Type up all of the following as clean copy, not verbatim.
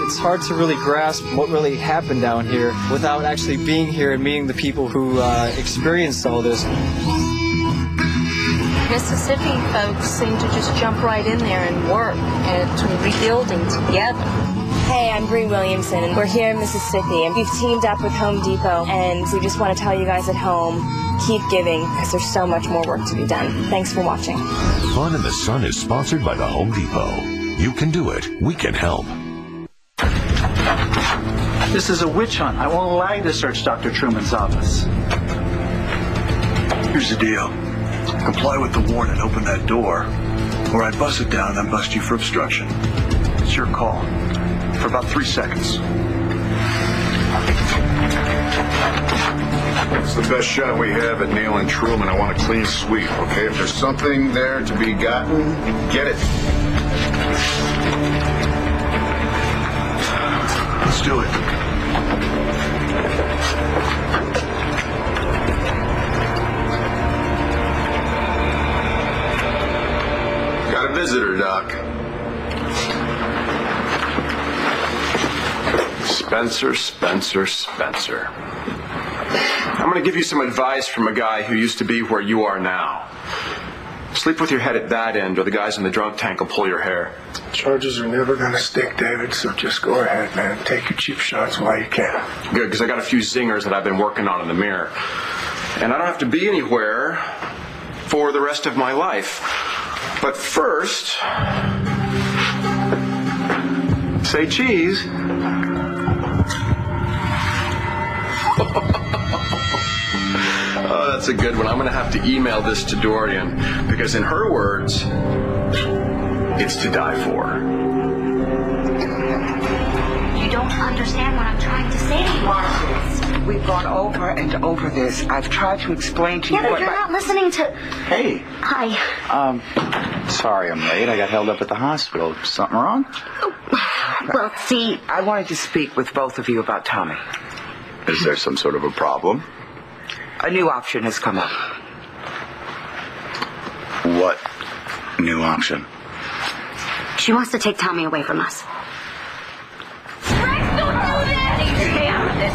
It's hard to really grasp what really happened down here without actually being here and meeting the people who experienced all this. Mississippi folks seem to just jump right in there and work at rebuilding together. Hey, I'm Bree Williamson, and we're here in Mississippi, and we've teamed up with Home Depot, and we just want to tell you guys at home, keep giving, because there's so much more work to be done. Thanks for watching. Fun in the Sun is sponsored by the Home Depot. You can do it. We can help. This is a witch hunt. I won't allow you to search Dr. Truman's office. Here's the deal. Comply with the warrant and open that door, or I bust it down and then bust you for obstruction. It's your call. For about 3 seconds. It's the best shot we have at nailing Truman. I want a clean sweep, okay? If there's something there to be gotten, get it. Let's do it. Got a visitor, Doc. Spencer. I'm going to give you some advice from a guy who used to be where you are now. Sleep with your head at that end, or the guys in the drunk tank will pull your hair. Charges are never going to stick, David, so just go ahead, man. Take your cheap shots while you can. Good, because I got a few zingers that I've been working on in the mirror. And I don't have to be anywhere for the rest of my life. But first, say cheese. Oh, that's a good one. I'm going to have to email this to Dorian, because in her words, it's to die for. You don't understand what I'm trying to say to you. Watch this. We've gone over and over this. I've tried to explain to you but you're not listening to... Hey. Hi. Sorry I'm late. I got held up at the hospital. Something wrong? Well, see... I wanted to speak with both of you about Tommy. Is there some sort of a problem? A new option has come up. What new option? She wants to take Tommy away from us. Rex, don't do that! Stay out of this.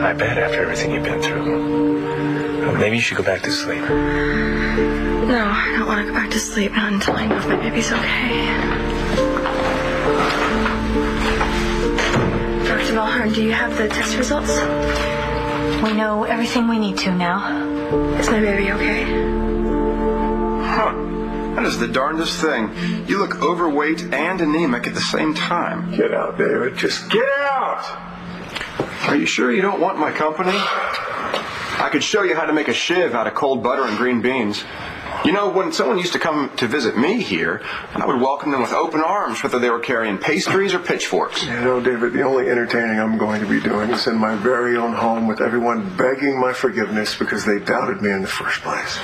I bet after everything you've been through. Maybe you should go back to sleep. No, I don't want to go back to sleep, not until I know if my baby's okay. Dr. Mulhern, do you have the test results? We know everything we need to now. Is my baby okay? Huh. That is the darndest thing. You look overweight and anemic at the same time. Get out, David. Just get out! Are you sure you don't want my company? I could show you how to make a shiv out of cold butter and green beans. You know, when someone used to come to visit me here, I would welcome them with open arms, whether they were carrying pastries or pitchforks. You know, David, the only entertaining I'm going to be doing is in my very own home with everyone begging my forgiveness because they doubted me in the first place.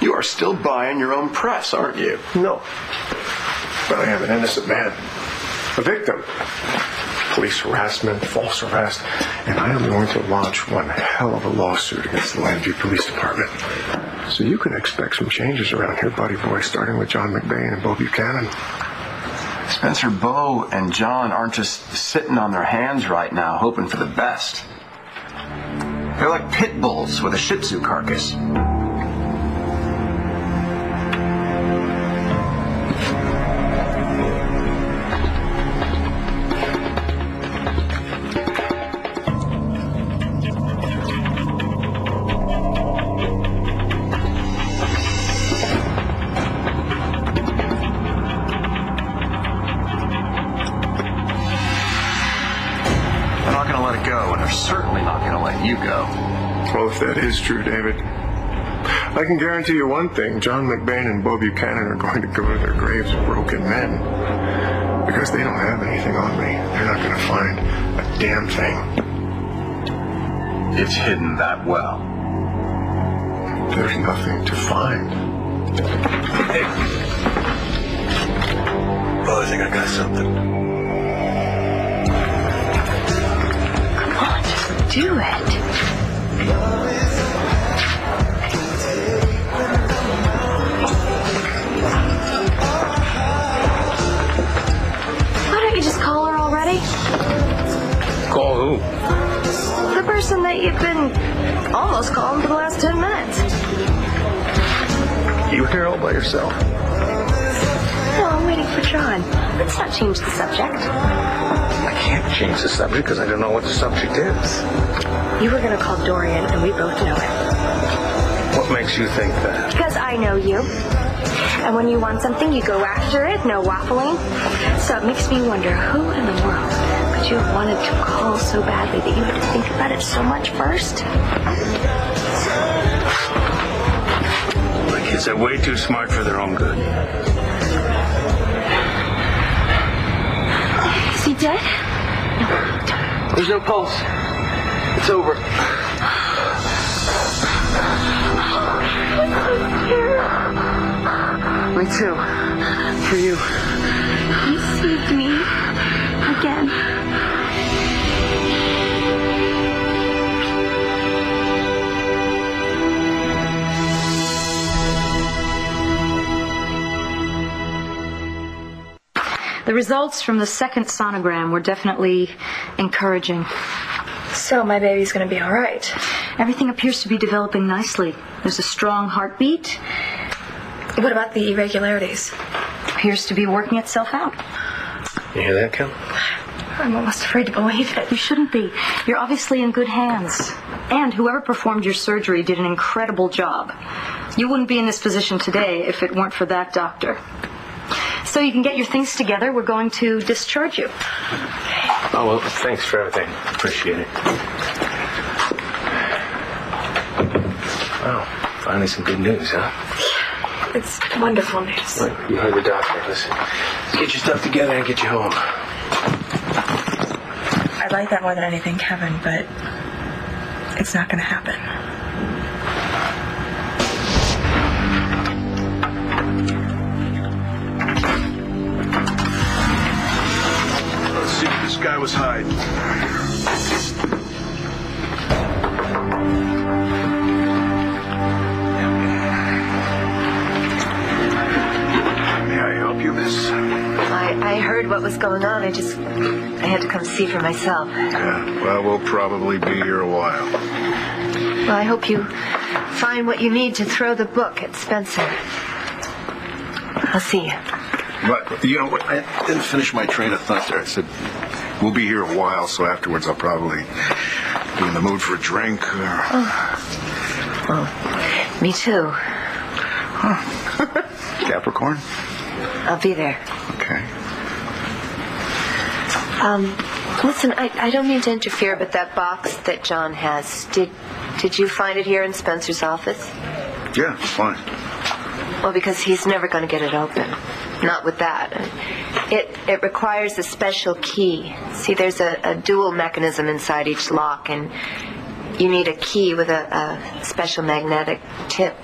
You are still buying your own press, aren't you? No. But I am an innocent man. A victim. police harassment, false arrest, and I am going to launch one hell of a lawsuit against the Landview Police Department. So you can expect some changes around here, buddy boy, starting with John McBain and Bo Buchanan. Spencer, Bo and John aren't just sitting on their hands right now hoping for the best. They're like pit bulls with a Shih Tzu carcass. Well, if that is true, David, I can guarantee you one thing. John McBain and Bo Buchanan are going to go to their graves broken men. Because they don't have anything on me. They're not going to find a damn thing. It's hidden that well. There's nothing to find. Hey. Bo, I think I got something. Come on, just do it. Why don't you just call her already? Call who? The person that you've been almost calling for the last 10 minutes. You here all by yourself? No, I'm waiting for John. Let's not change the subject. I can't change the subject because I don't know what the subject is. You were going to call Dorian, and we both know it. What makes you think that? Because I know you. And when you want something, you go after it, no waffling. So it makes me wonder, who in the world could you have wanted to call so badly that you had to think about it so much first? The kids are way too smart for their own good. Is he dead? No. There's no pulse. It's over. Me too. For you. He saved me again. The results from the second sonogram were definitely encouraging. So my baby's going to be all right. Everything appears to be developing nicely. There's a strong heartbeat. What about the irregularities? Appears to be working itself out. You hear that, Kel? I'm almost afraid to believe it. You shouldn't be. You're obviously in good hands. And whoever performed your surgery did an incredible job. You wouldn't be in this position today if it weren't for that doctor. So you can get your things together. We're going to discharge you. Oh, well, thanks for everything. Appreciate it. Wow, finally some good news, huh? It's wonderful news. Well, you heard the doctor. Listen, get your stuff together and get you home. I'd like that more than anything, Kevin, but it's not going to happen. Let's see what this guy was hiding. May I help you, miss? I heard what was going on. I had to come see for myself. Yeah, well, we'll probably be here a while. Well, I hope you find what you need to throw the book at Spencer. I'll see you. But, you know, I didn't finish my train of thought there. I said, we'll be here a while, so afterwards I'll probably be in the mood for a drink. Well, me too. Huh. Capricorn? I'll be there. Okay. Listen, I don't mean to interfere, but that box that John has, did you find it here in Spencer's office? Yeah, fine. Well, because he's never going to get it open. Not with that. It requires a special key. See, there's a dual mechanism inside each lock, and you need a key with a special magnetic tip.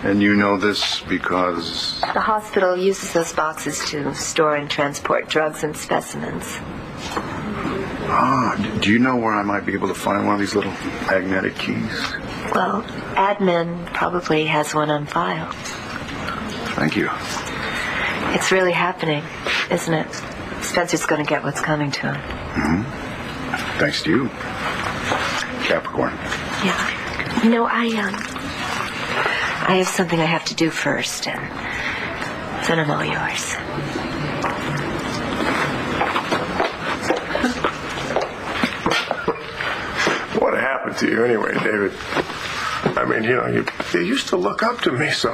And you know this because... The hospital uses those boxes to store and transport drugs and specimens. Do you know where I might be able to find one of these little magnetic keys? Well, admin probably has one on file. Thank you. It's really happening, isn't it? Spencer's going to get what's coming to him. Mm-hmm. Thanks to you, Capricorn. Yeah. You know, I have something I have to do first, and then I'm all yours. What happened to you anyway, David? I mean, you used to look up to me so.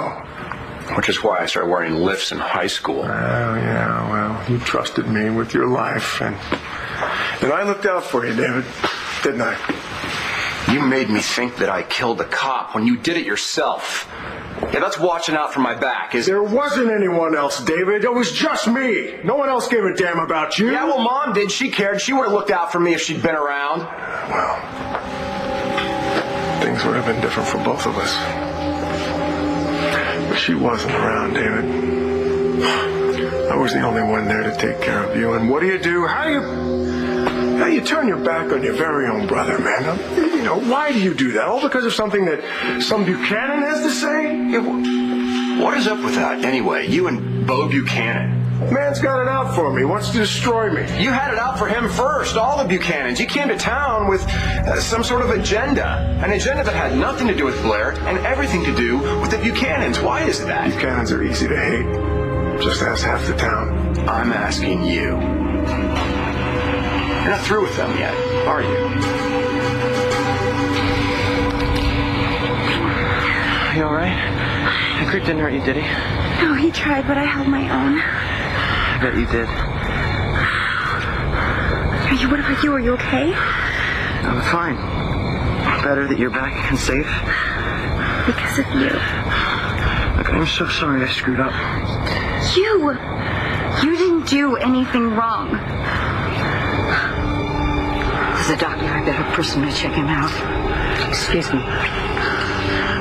Which is why I started wearing lifts in high school. Oh, yeah, well, you trusted me with your life, and I looked out for you, David, didn't I? You made me think that I killed a cop when you did it yourself. Yeah, that's watching out for my back, is There wasn't anyone else, David. It was just me. No one else gave a damn about you. Yeah, well, Mom did. She cared. She would have looked out for me if she'd been around. Well, things would have been different for both of us. But she wasn't around, David. I was the only one there to take care of you. And what do? How you turn your back on your very own brother, man? Why do you do that? All because of something that some Buchanan has to say? Yeah, what is up with that, anyway? You and Bo Buchanan. Man's got it out for me. Wants to destroy me. You had it out for him first, all the Buchanans. You came to town with some sort of agenda. An agenda that had nothing to do with Blair and everything to do with the Buchanans. Why is that? Buchanans are easy to hate. Just ask half the town. I'm asking you. You're not through with them yet, are you? You alright? The creep didn't hurt you, did he? No, he tried, but I held my own. I bet you did. What about you? Are you okay? I'm fine. Better that you're back and safe. Because of you. Look, I'm so sorry I screwed up. You didn't do anything wrong. As a doctor, I better personally check him out. Excuse me.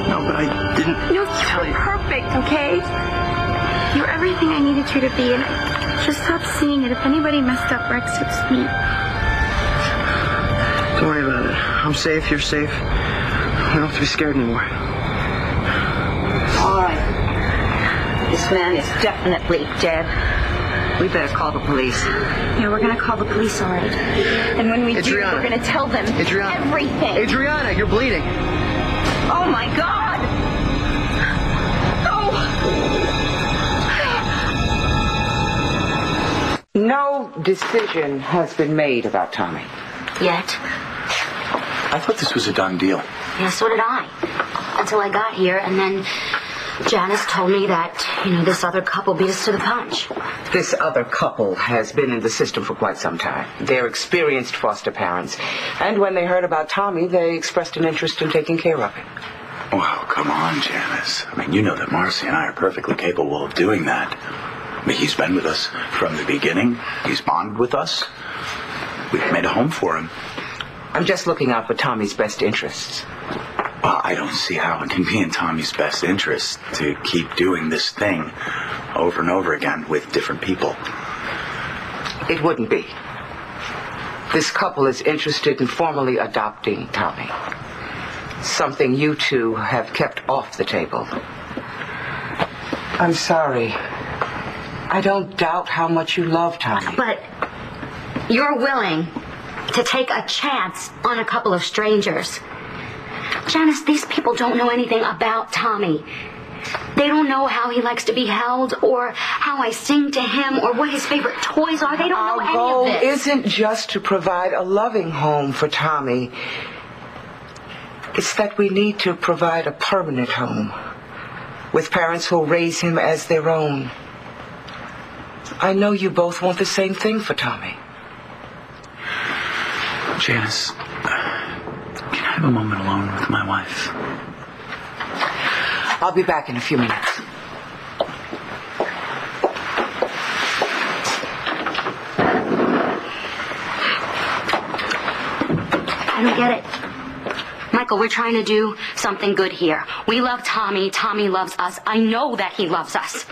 No, but I didn't No, you tell were you. perfect, okay? You're everything I needed you to be, and I just stopped seeing it. If anybody messed up, Rex, it's me. Don't worry about it. I'm safe, you're safe. We don't have to be scared anymore. All right. This man is definitely dead. We better call the police. Yeah, we're gonna call the police, all right. And when we do, we're gonna tell them everything. Adriana, you're bleeding. Oh, my God! Oh! No decision has been made about Tommy. Yet. I thought this was a done deal. Yeah, so did I. Until I got here, and then Janice told me that, this other couple beat us to the punch. This other couple has been in the system for quite some time. They're experienced foster parents. And when they heard about Tommy, they expressed an interest in taking care of him. Well, come on, Janice. I mean, you know that Marcy and I are perfectly capable of doing that. I mean, he's been with us from the beginning. He's bonded with us. We've made a home for him. I'm just looking out for Tommy's best interests. Well, I don't see how it can be in Tommy's best interest to keep doing this thing over and over again with different people. It wouldn't be. This couple is interested in formally adopting Tommy. Something you two have kept off the table. I'm sorry. I don't doubt how much you love Tommy. But you're willing to take a chance on a couple of strangers. Janice, these people don't know anything about Tommy. They don't know how he likes to be held, or how I sing to him, or what his favorite toys are. They don't know any of Our goal this. isn't just to provide a loving home for Tommy. It's that we need to provide a permanent home with parents who'll raise him as their own. I know you both want the same thing for Tommy. Janice, can I have a moment alone with my wife? I'll be back in a few minutes. I don't get it. Michael, we're trying to do something good here. We love Tommy. Tommy loves us. I know that he loves us.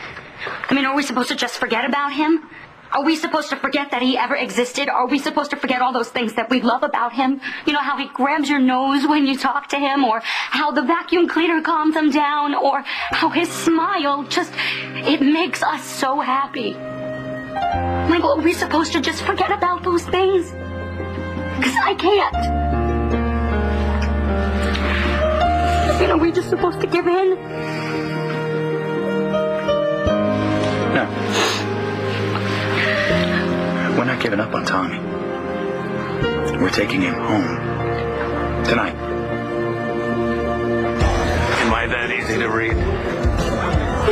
I mean, are we supposed to just forget about him? Are we supposed to forget that he ever existed? Are we supposed to forget all those things that we love about him? You know, how he grabs your nose when you talk to him, or how the vacuum cleaner calms him down, or how his smile just, it makes us so happy. Michael, are we supposed to just forget about those things? Because I can't. You know, we're just supposed to give in. No. We're not giving up on Tommy. We're taking him home. Tonight. Am I that easy to read?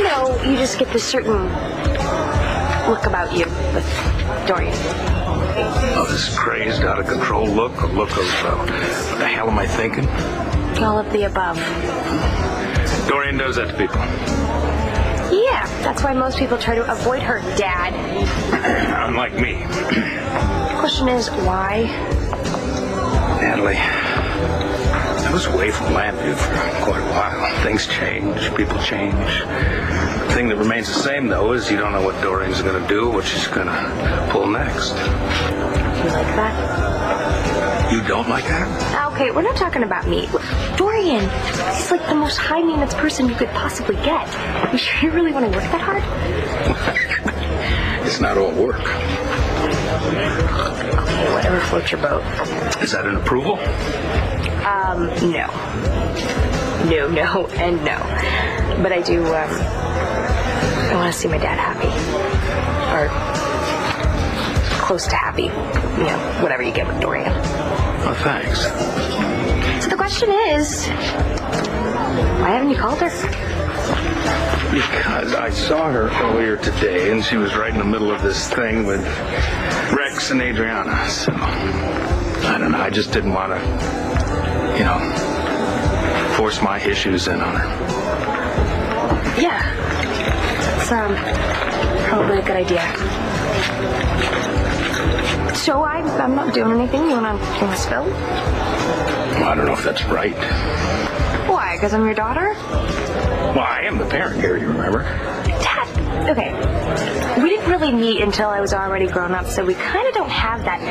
No, you just get this certain look about you with Dorian. Oh, this crazed, out of control look, a look of, what the hell am I thinking? All of the above. Dorian does that to people. Yeah, that's why most people try to avoid her, Dad. Unlike me. The question is, why? Natalie, I was away from Lambview for quite a while. Things change, people change. The thing that remains the same, though, is you don't know what Dorian's going to do, what she's going to pull next. You like that? You don't like that? Okay, we're not talking about me. Dorian, he's like the most high-maintenance person you could possibly get. You sure you really want to work that hard? It's not all work. Okay, whatever floats your boat. Is that an approval? No. No, and no. But I do, I want to see my dad happy. Or close to happy. You know, whatever you get with Dorian. Oh, thanks. So the question is, why haven't you called her? Because I saw her earlier today, and she was right in the middle of this thing with Rex and Adriana. So, I don't know, I just didn't want to, you know, force my issues in on her. Yeah. That's, probably a good idea. So I'm not doing anything. You wanna spill? Well, I don't know if that's right. Why? Because I'm your daughter? Well, I am the parent here, you remember? Dad, okay. We didn't really meet until I was already grown up, so we kind of don't have that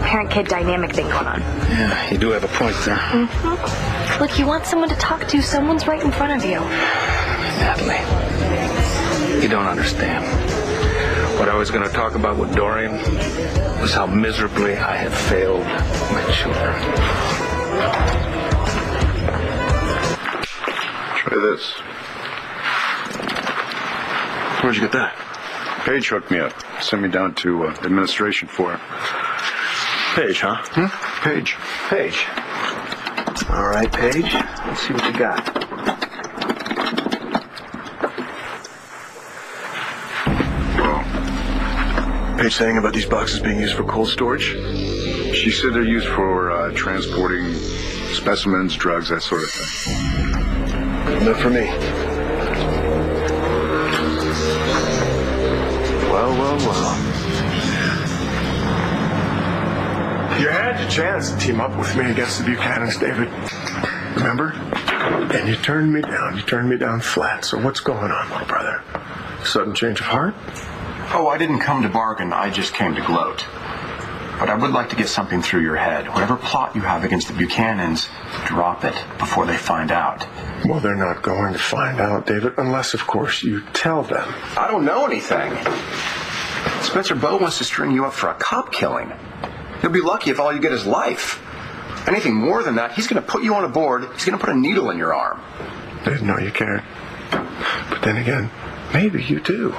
parent-kid dynamic thing going on. Yeah, you do have a point there. Mm-hmm. Look, you want someone to talk to, someone's right in front of you. Natalie, you don't understand. What I was going to talk about with Dorian was how miserably I have failed my children. Try this. Where'd you get that? Paige hooked me up. Sent me down to administration for it. Paige, huh? Paige. Paige. All right, Paige. Let's see what you got. Paige saying about these boxes being used for cold storage? She said they're used for transporting specimens, drugs, that sort of thing. Not for me. Well. You had your chance to team up with me against the Buchanans, David. Remember? And you turned me down. You turned me down flat. So what's going on, little brother? Sudden change of heart? Oh, I didn't come to bargain. I just came to gloat. But I would like to get something through your head. Whatever plot you have against the Buchanans, drop it before they find out. Well, they're not going to find out, David, unless, of course, you tell them. I don't know anything. Spencer Bowe wants to string you up for a cop killing. You'll be lucky if all you get is life. Anything more than that, he's going to put you on a board. He's going to put a needle in your arm. David, no, you can't. But then again, maybe you do.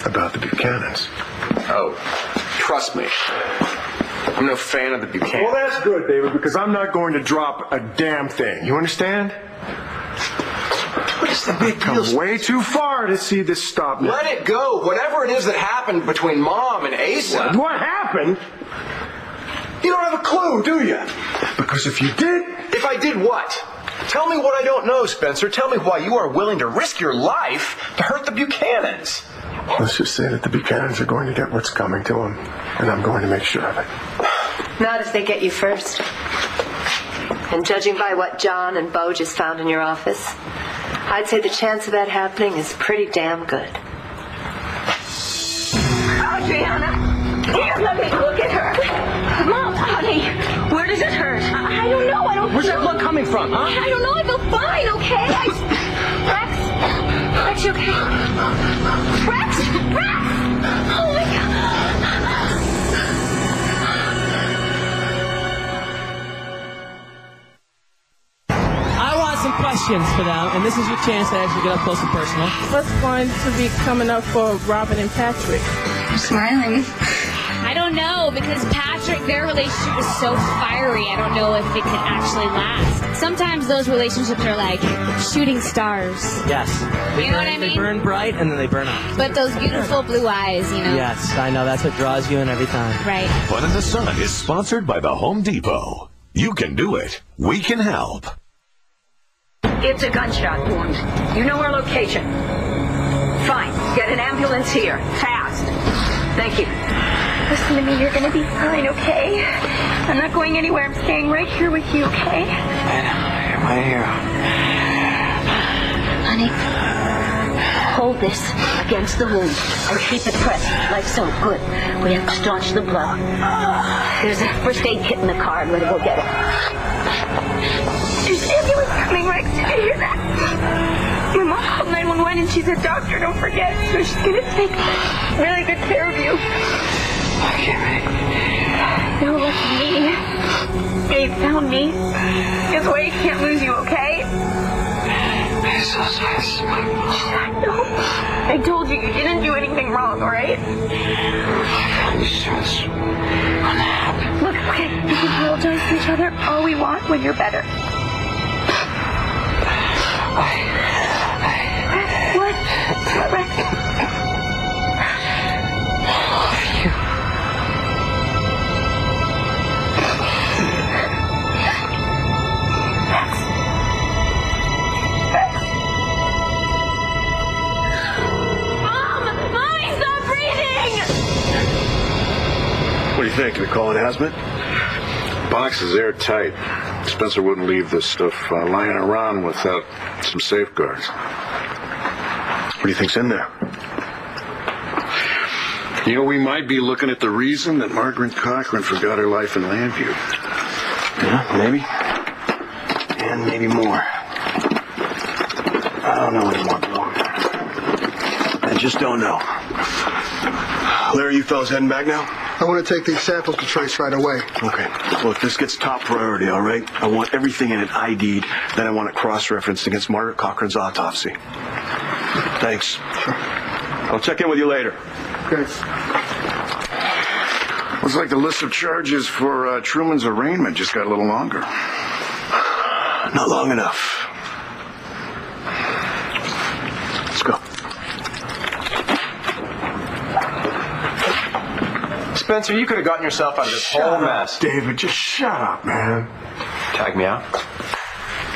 About the Buchanans. Oh, trust me. I'm no fan of the Buchanans. Well, that's good, David, because I'm not going to drop a damn thing. You understand? What is the big deal? I've come way too far to see this stop now. Let it go. Whatever it is that happened between Mom and Asa. What happened? You don't have a clue, do you? Because if you did... If I did what? Tell me what I don't know, Spencer. Tell me why you are willing to risk your life to hurt the Buchanans. Let's just say that the Buchanans are going to get what's coming to them, and I'm going to make sure of it. Not if they get you first. And judging by what John and Bo just found in your office, I'd say the chance of that happening is pretty damn good. Adriana, here, let me look at her. Mom, honey, where does it hurt? I don't know. I don't. Where's that blood coming from, huh? I don't know. I feel fine. Okay. Rex, you okay? Rex. Oh my God. I want some questions for them, and this is your chance to actually get up close and personal. What's going to be coming up for Robin and Patrick? I'm smiling. I don't know, because Patrick, their relationship is so fiery, I don't know if it can actually last. Sometimes those relationships are like shooting stars. Yes. You know what I mean? They burn bright and then they burn out. But those beautiful blue eyes, you know. Yes, I know. That's what draws you in every time. Right. Fun in the Sun is sponsored by the Home Depot. You can do it. We can help. It's a gunshot wound. You know our location. Fine. Get an ambulance here. Fast. Thank you. Listen to me. You're going to be fine, okay? I'm not going anywhere. I'm staying right here with you, okay? You're my hero. Honey, hold this against the wound and keep it pressed like so. Good. We have to staunch the blood. There's a first aid kit in the car. I'm going to go get it. There's an ambulance coming, Rex. Did you hear that? My mom called 911 and she's a doctor, don't forget. So she's going to take really good care of you. No, look me. Dave found me. His way can't lose you, okay? I'm so sorry. No. I told you didn't do anything wrong, alright? Look, okay, we can apologize to each other all we want when you're better. What? What, Rex? What do you think? Can we call it hazmat? Box is airtight. Spencer wouldn't leave this stuff lying around without some safeguards. What do you think's in there? You know, we might be looking at the reason that Margaret Cochran forgot her life in Landview. Yeah, maybe. And maybe more. I don't know anymore, Bill. I just don't know. Larry, you fellas heading back now? I want to take these samples to trace right away. Okay. Look, this gets top priority, all right? I want everything in it ID'd, then I want it cross-referenced against Margaret Cochran's autopsy. Thanks. Sure. I'll check in with you later. Okay. Looks like the list of charges for Truman's arraignment just got a little longer. Not long enough. Let's go. Spencer, you could have gotten yourself out of this whole mess. David, just shut up, man. Tag me out?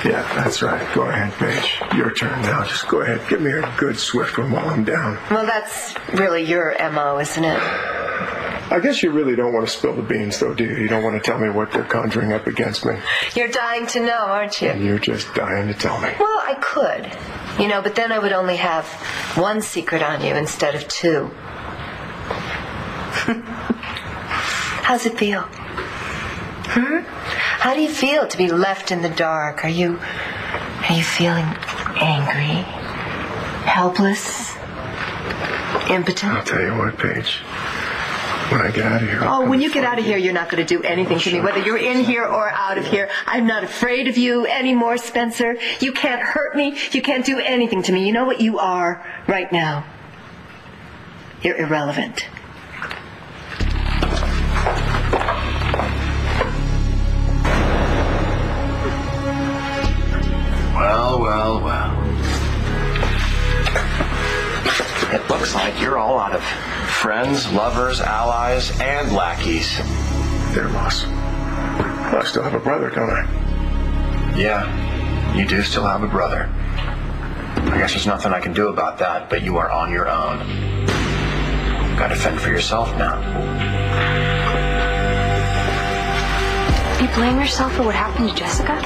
Yeah, that's right. Go ahead, Paige. Your turn now. Just go ahead. Give me a good swift one while I'm down. Well, that's really your MO, isn't it? I guess you really don't want to spill the beans, though, do you? You don't want to tell me what they're conjuring up against me. You're dying to know, aren't you? And you're just dying to tell me. Well, I could. You know, but then I would only have one secret on you instead of two. How's it feel? How do you feel to be left in the dark? Are you feeling angry? Helpless? Impotent? I'll tell you what, Paige. When I get out of here... When you get out of here, you're not going to do anything to me, whether you're in here or out of here. I'm not afraid of you anymore, Spencer. You can't hurt me. You can't do anything to me. You know what you are right now? You're irrelevant. Well. It looks like you're all out of friends, lovers, allies, and lackeys. There, boss. I still have a brother, don't I? Yeah, you do still have a brother. I guess there's nothing I can do about that, but you are on your own. Gotta fend for yourself now. You blame yourself for what happened to Jessica?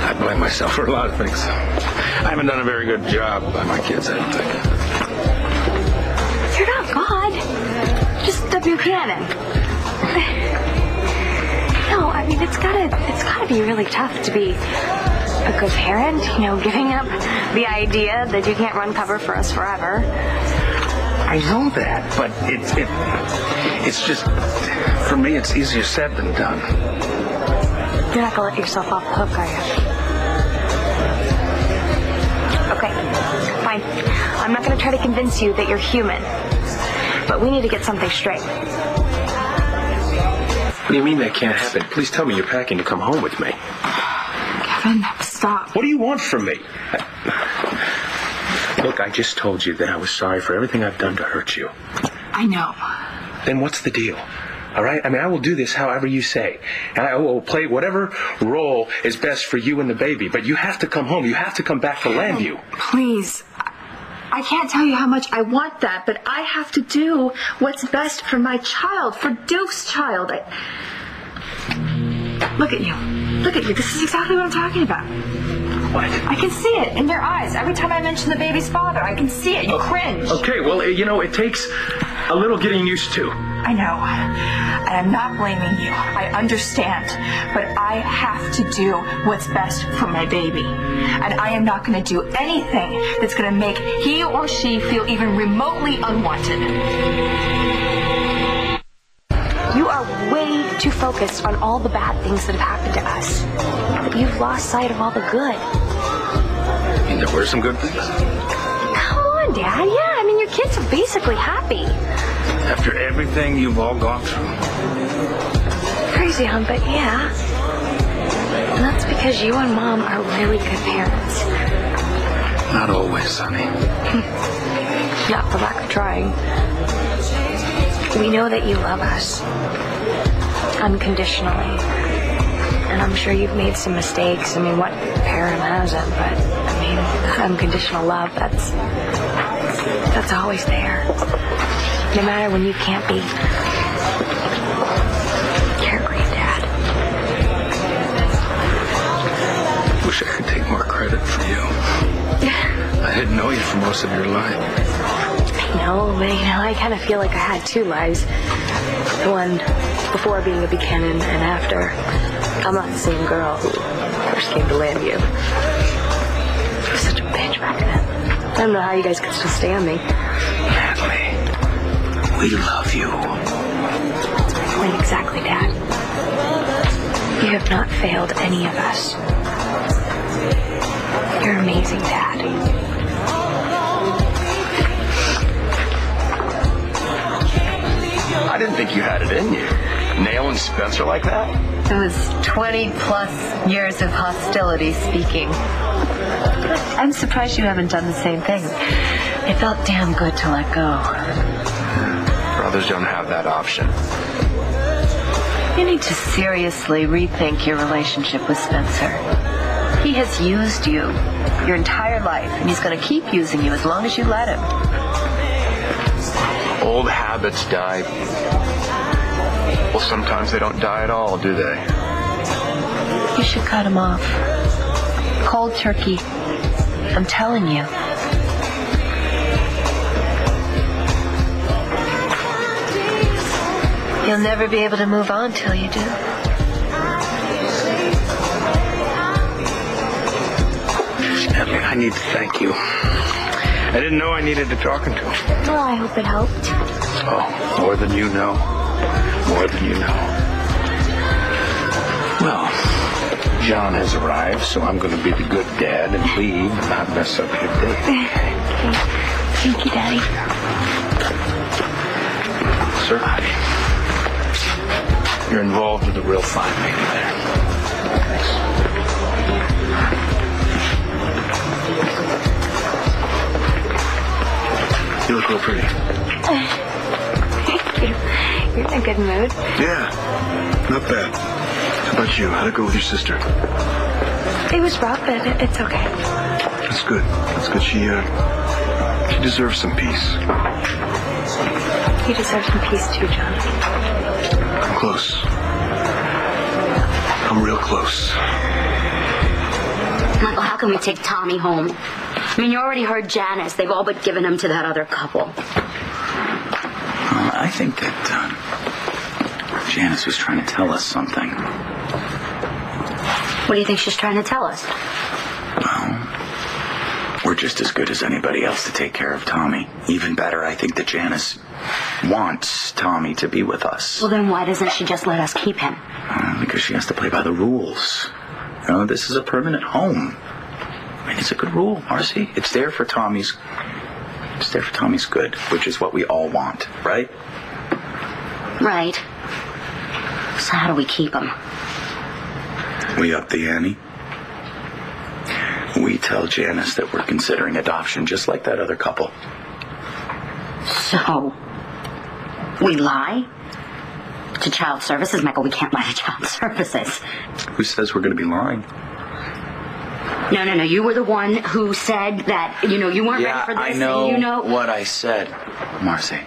I blame myself for a lot of things. I haven't done a very good job by my kids, I don't think. Just the Buchanan. No, I mean, it's gotta be really tough to be a good parent, giving up the idea that you can't run cover for us forever. I know that, but it's just, for me, it's easier said than done. You're not gonna let yourself off the hook, are you? Okay, fine. I'm not gonna try to convince you that you're human, but we need to get something straight. What do you mean that can't happen? Please tell me you're packing to come home with me. Kevin, stop. What do you want from me? Look, I just told you that I was sorry for everything I've done to hurt you. I know. Then what's the deal? All right? I mean, I will do this however you say. And I will play whatever role is best for you and the baby. But you have to come home. You have to come back to Lambview. Please. I can't tell you how much I want that, but I have to do what's best for my child, for Duke's child. Look at you. Look at you. This is exactly what I'm talking about. What? I can see it in your eyes. Every time I mention the baby's father, I can see it. You cringe. Okay, well, it takes a little getting used to. I know. And I'm not blaming you. I understand. But I have to do what's best for my baby. And I am not going to do anything that's going to make he or she feel even remotely unwanted. You are way too focused on all the bad things that have happened to us. You've lost sight of all the good. And there were some good things? Come on, Dad. Yeah, I mean, your kids are basically happy. After everything you've all gone through. Crazy, hon, but yeah. And that's because you and Mom are really good parents. Not always, honey. Not for lack of trying. We know that you love us. Unconditionally. And I'm sure you've made some mistakes. I mean, what parent hasn't? But, I mean, that unconditional love, that's always there. No matter when you can't be. You're a great dad. Wish I could take more credit for you. I didn't know you for most of your life. No, but I kind of feel like I had two lives. The one before being a Buchanan and after. I'm not the same girl who first came to Lambview. I was such a bitch back then. I don't know how you guys could still stand me. Natalie, we love you. That's my point exactly, Dad. You have not failed any of us. You're amazing, Dad. I didn't think you had it in you. Nailing Spencer like that? It was 20-plus years of hostility speaking. I'm surprised you haven't done the same thing. It felt damn good to let go. Brothers don't have that option. You need to seriously rethink your relationship with Spencer. He has used you your entire life, and he's going to keep using you as long as you let him. Old habits die. Well, sometimes they don't die at all, do they? You should cut him off. Cold turkey. I'm telling you. You'll never be able to move on till you do. Natalie, I need to thank you. I didn't know I needed to talk to him. Well, I hope it helped. Oh, more than you know. More than you know. Well, John has arrived, so I'm going to be the good dad and leave and not mess up your day. Okay. Thank you, Daddy. Sir, you're involved with a real fine lady there. You look real pretty. Thank you. You're in a good mood. Yeah, not bad. How about you? How'd it go with your sister? It was rough, but it's okay. That's good. That's good. She deserves some peace. You deserve some peace too, John. I'm close. I'm real close. Michael, how can we take Tommy home? I mean, you already heard Janice. They've all but given him to that other couple. I I think that Janice was trying to tell us something. What do you think she's trying to tell us? Well, we're just as good as anybody else to take care of Tommy. Even better, I think that Janice wants Tommy to be with us. Well, then why doesn't she just let us keep him? Because she has to play by the rules. This is a permanent home. I mean, it's a good rule, Marcy. It's there for Tommy's good, which is what we all want, right? Right. So how do we keep him? We up the ante. We tell Janice that we're considering adoption, just like that other couple. So, we lie? To child services? Michael, we can't lie to child services. Who says we're going to be lying? No. You were the one who said that, you weren't ready for this. I know what I said, Marcy.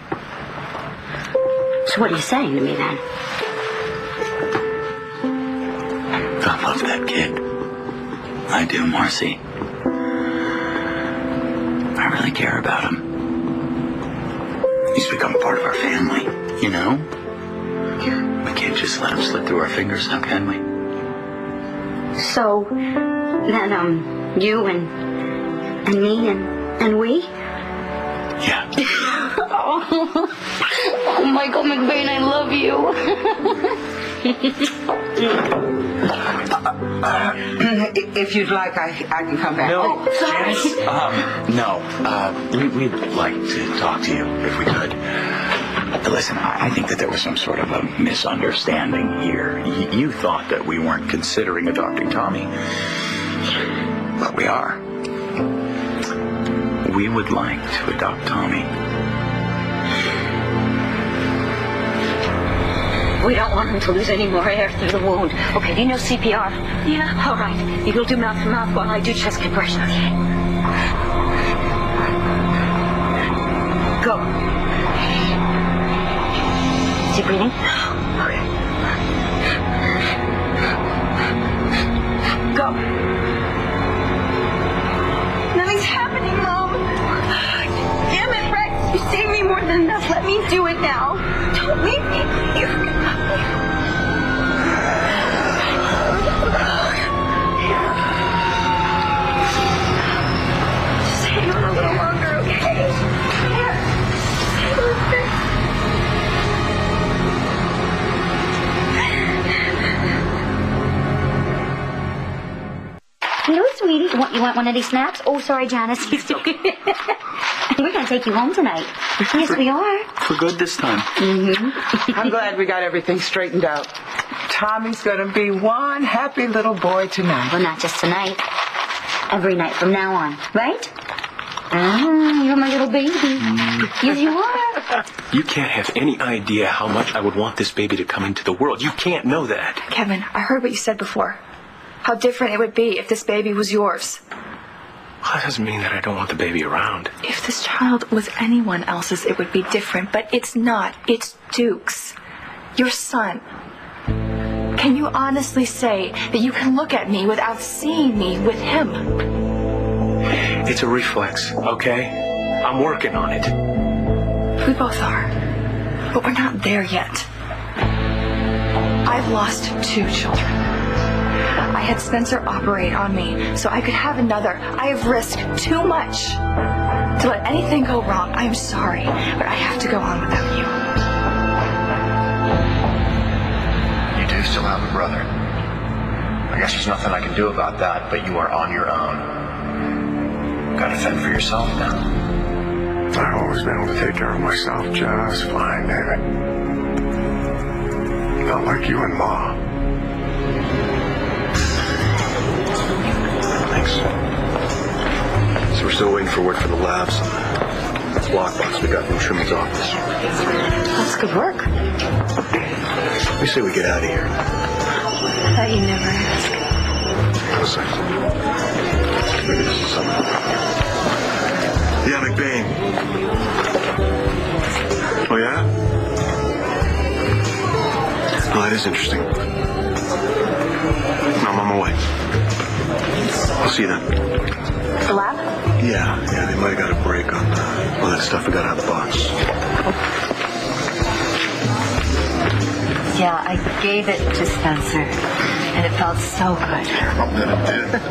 So what are you saying to me then? I love that kid. I do, Marcy. I really care about him. He's become a part of our family, We can't just let him slip through our fingers now, can we? So, then, you and me and we? Yeah. Oh, Michael McBain, I love you. If you'd like, I can come back. No, sorry. No. We'd like to talk to you, if we could. Listen, I think that there was some sort of a misunderstanding here. You thought that we weren't considering adopting Tommy. But we are. We would like to adopt Tommy. We don't want him to lose any more air through the wound. Okay, do you know CPR? Yeah. All right. You'll do mouth to mouth while I do chest compression. Okay. Go. Is he breathing? Okay. Go. Nothing's happening, Mom. Damn it, Rex. You saved me more than enough. Let me do it now. Don't leave me. Just hang on a little longer, okay? Hello, sweetie. You want one of these snacks? Oh, sorry, Janice. We're going to take you home tonight. Yes, we are. For good this time. Mm-hmm. I'm glad we got everything straightened out. Tommy's going to be one happy little boy tonight. Well, not just tonight. Every night from now on. Right? You're my little baby. Yes, you are. You can't have any idea how much I would want this baby to come into the world. You can't know that. Kevin, I heard what you said before. How different it would be if this baby was yours. Well, that doesn't mean that I don't want the baby around. If this child was anyone else's, it would be different. But it's not. It's Duke's. Your son. Can you honestly say that you can look at me without seeing me with him? It's a reflex, okay? I'm working on it. We both are. But we're not there yet. I've lost 2 children. I had Spencer operate on me so I could have another. I have risked too much to let anything go wrong. I'm sorry, but I have to go on without you. You do still have a brother. I guess there's nothing I can do about that, but you are on your own. Gotta fend for yourself now. I've always been able to take care of myself just fine, David. Not like you and Ma. Thanks. So we're still waiting for word for the labs on the lockbox we got from Truman's office. That's good work. We say we get out of here. I thought you'd never ask. Listen. Maybe this is something. Yeah, McBain. Oh, yeah? Oh, that is interesting. No, I'm on my way. I'll see you then. The lab? Yeah, they might have got a break on all that stuff we got out of the box. Yeah, I gave it to Spencer, and it felt so good. I'll bet it did.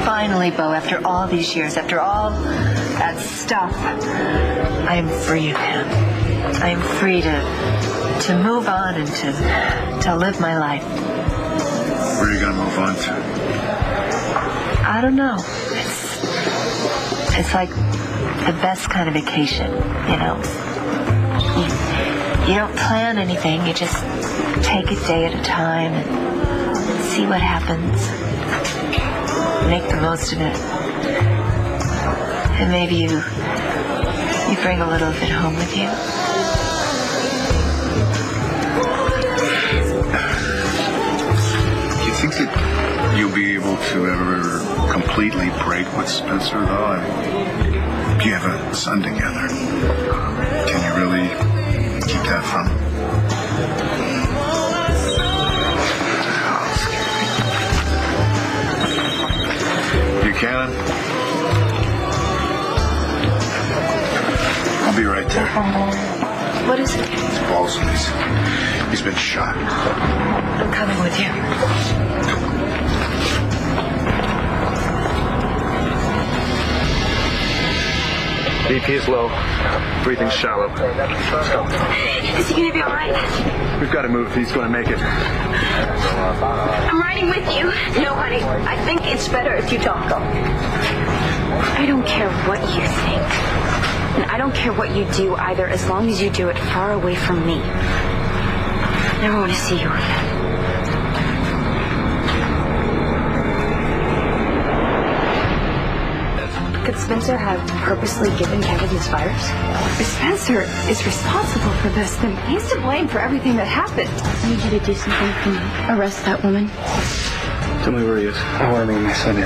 Finally, Bo, after all these years, after all that stuff, I am free of him. I am free to move on and to live my life. Where are you going to move on to? I don't know. It's like the best kind of vacation, you know. You don't plan anything. You just take a day at a time and see what happens. Make the most of it. And maybe you bring a little of it home with you. Do you think that you'll be able to ever completely break with Spencer, though? I mean, you have a son together. Can you really keep that from him? You can? I'll be right there. What is it? It's Paulson. He's been shot. I'm coming with you. BP is low. Breathing's shallow. Let's go. Is he gonna be all right? We've got to move if he's going to make it. I'm riding with you. No, honey. I think it's better if you don't go. I don't care what you think. And I don't care what you do either, as long as you do it far away from me. I never want to see you again. Could Spencer have purposely given Kevin this virus? If Spencer is responsible for this, then he's to blame for everything that happened. I need you to do something for me. Arrest that woman. Tell me where he is. I want to know where my son is.